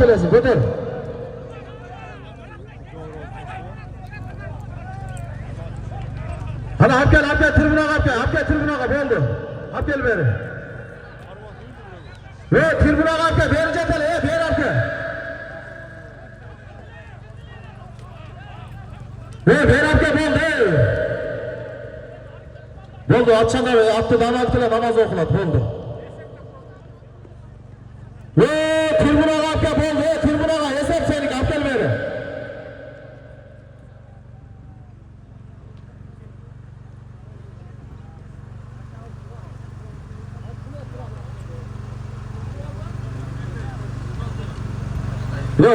gelesin, götür. Hadi hap gel, tribüne hap gel, oldu. Hap gel beri. Ve tribüne hap gel, beri ceteli, beri hap gel. Beri hap gel, oldu, atçanda attı, namaz okulat, oldu. Tribüne hap gel, tribüne hesap senik, hap gel beri.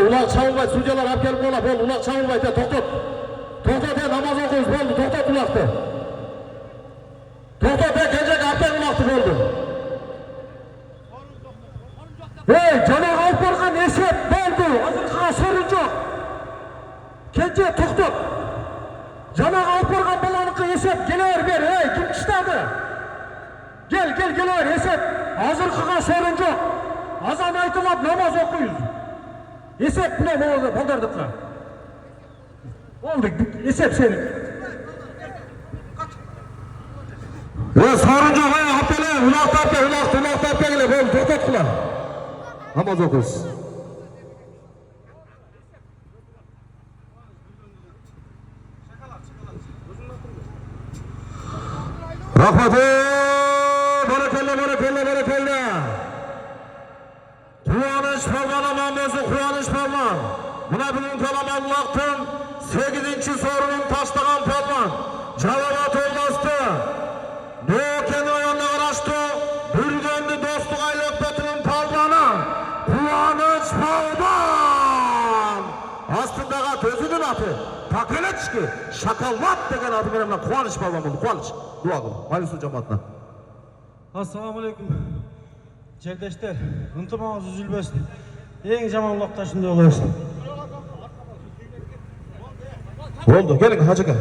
Ulak çavulbay, sucalar hap gelip ola, bol, ulak çavulbay, toktot. Toktot, namaz okuyuz, boldu, toktot ulaktı. Toktot, gelecek hap gel ulaktı, boldu. Cana Alpargan esep, boldu, azırkığa sorun yok. Kence, toktot. Cana Alpargan balanıkı esep, geliver ver, kim kişilerdi? Geliver, esep, azırkığa sorun yok. Azan aytılap, namaz okuyuz. Esep ne oldu? Baldardıkla. Oldu. Esep seni. Sarınca kaya hapele. Ulak tapya gele. Oldu. Tokat kula. Namaz okuz. Rahmatı. Barakelle. Kuvanış Palman namazı Kuvanış Palman. Buna bugün kalamanlıktın 8. sorunun taşlagan Palman. Cevabet olmazdı. Doğuken oyunda araştı. Bürgendi dostluk aylökbetinin Palman'a. Kuvanış Palman. Aslında özünün atı. Takeleçki. Şakalvat degen adı benimle Kuvanış Palman oldu. Kuvanış. Dua kılın. Mayısı cemaatine. Assalamu alaikum. Celdeşler, ıntımağız üzülmesin. En jamanlıkta şimdi oluyorsun. Oldu, gelin hacı gel.